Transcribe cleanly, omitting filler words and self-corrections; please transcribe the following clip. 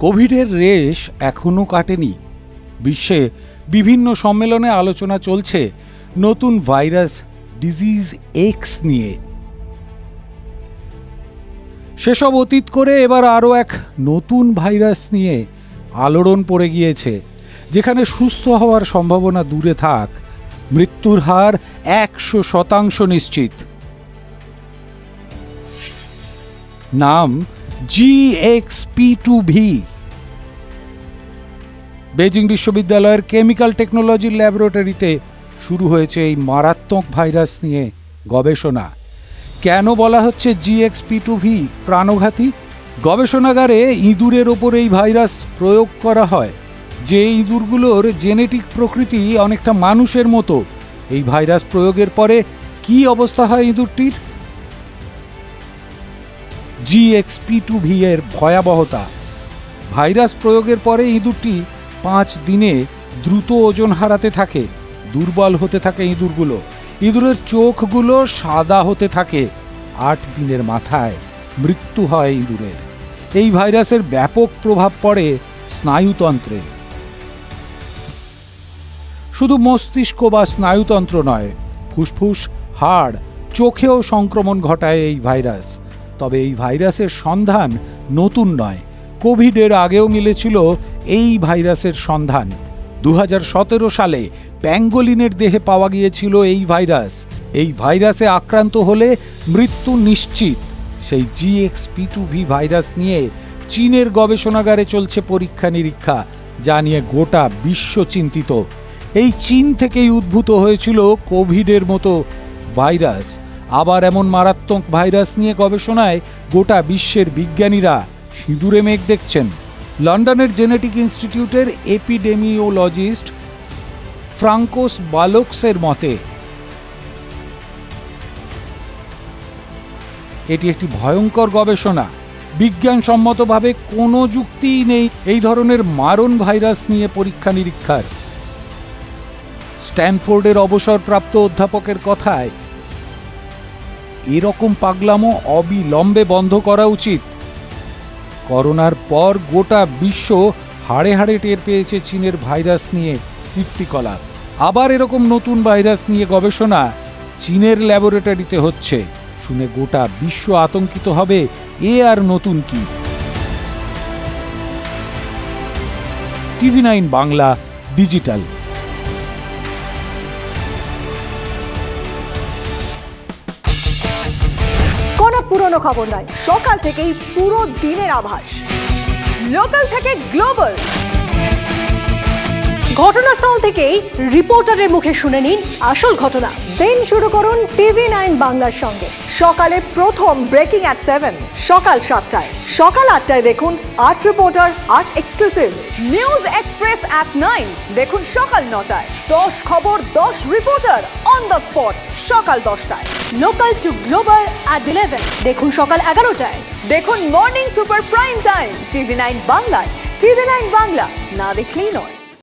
কোভিডের রেশ এখনো কাটেনি। বিশ্বে বিভিন্ন সম্মেলনে আলোচনা চলছে নতুন ভাইরাস ডিজিজ এক্স নিয়ে। সেসব অতীত করে এবার আরও এক নতুন ভাইরাস নিয়ে আলোড়ন পড়ে গিয়েছে, যেখানে সুস্থ হওয়ার সম্ভাবনা দূরে থাক, মৃত্যুর হার 100% নিশ্চিত। নাম GXP2V। বেজিং বিশ্ববিদ্যালয়ের কেমিক্যাল টেকনোলজির ল্যাবরেটরিতে শুরু হয়েছে এই মারাত্মক ভাইরাস নিয়ে গবেষণা। কেন বলা হচ্ছে GXP2V প্রাণঘাতী? গবেষণাগারে ইঁদুরের ওপর এই ভাইরাস প্রয়োগ করা হয়, যে ইঁদুরগুলোর জেনেটিক প্রকৃতি অনেকটা মানুষের মতো। এই ভাইরাস প্রয়োগের পরে কি অবস্থা হয় ইঁদুরটির? GXP2V এর ভয়াবহতা। ভাইরাস প্রয়োগের পরে ইঁদুরটি 5 দিনে দ্রুত ওজন হারাতে থাকে, দুর্বল হতে থাকে ইঁদুরগুলো। ইঁদুরের চোখগুলো সাদা হতে থাকে। 8 দিনের মাথায় মৃত্যু হয় ইঁদুরের। এই ভাইরাসের ব্যাপক প্রভাব পড়ে স্নায়ুতন্ত্রে। শুধু মস্তিষ্ক বা স্নায়ুতন্ত্র নয়, ফুসফুস, হাড়, চোখেও সংক্রমণ ঘটায় এই ভাইরাস। তবে এই ভাইরাসের সন্ধান নতুন নয়। কোভিডের আগেও মিলেছিল এই ভাইরাসের সন্ধান। 2017 সালে প্যাঙ্গোলিনের দেহে পাওয়া গিয়েছিল এই ভাইরাস। এই ভাইরাসে আক্রান্ত হলে মৃত্যু নিশ্চিত। সেই GXP2V ভাইরাস নিয়ে চীনের গবেষণাগারে চলছে পরীক্ষা নিরীক্ষা, যা নিয়ে গোটা বিশ্ব চিন্তিত। এই চীন থেকেই উদ্ভূত হয়েছিল কোভিডের মতো ভাইরাস। আবার এমন মারাত্মক ভাইরাস নিয়ে গবেষণায় গোটা বিশ্বের বিজ্ঞানীরা সিঁদুরে মেঘ দেখছেন। লন্ডনের জেনেটিক ইনস্টিটিউটের এপিডেমিওলজিস্ট ফ্রাঙ্কোস বালোক্সের মতে এটি একটি ভয়ঙ্কর গবেষণা। বিজ্ঞানসম্মতভাবে কোনো যুক্তিই নেই এই ধরনের মারণ ভাইরাস নিয়ে পরীক্ষা নিরীক্ষার। স্ট্যানফোর্ডের অবসরপ্রাপ্ত অধ্যাপকের কথায়, এরকম পাগলামো অবিলম্বে বন্ধ করা উচিত। করোনার পর গোটা বিশ্ব হাড়ে হাড়ে টের পেয়েছে চীনের ভাইরাস নিয়ে কীর্তিকলাপ। আবার এরকম নতুন ভাইরাস নিয়ে গবেষণা চীনের ল্যাবরেটরিতে হচ্ছে। শুনে গোটা বিশ্ব আতঙ্কিত হবে, এ আর নতুন কি? TV9 Bangla digital. কোনো পুরনো খবর নয়, সকাল থেকেই পুরো দিনের আভাস। লোকাল থেকে গ্লোবাল, ঘটনাস্থল থেকেই রিপোর্টারের মুখে শুনে নিন আসল ঘটনা। দিন শুরু করুন TV9 বাংলার সঙ্গে। সকালে প্রথম ব্রেকিং অ্যাট 7, সকাল 7টায়, সকাল 8টায় দেখুন art reporter, art exclusive. News express at 9 দেখুন সকাল 9টায়। 10 খবর, 10 রিপোর্টার অন দ্য স্পট সকাল 10টায়। লোকাল টু গ্লোবাল অ্যাট 11 দেখুন সকাল 11টায়। দেখুন morning super prime time TV9 বাংলায়। TV9 বাংলা না দেখলেই নয়।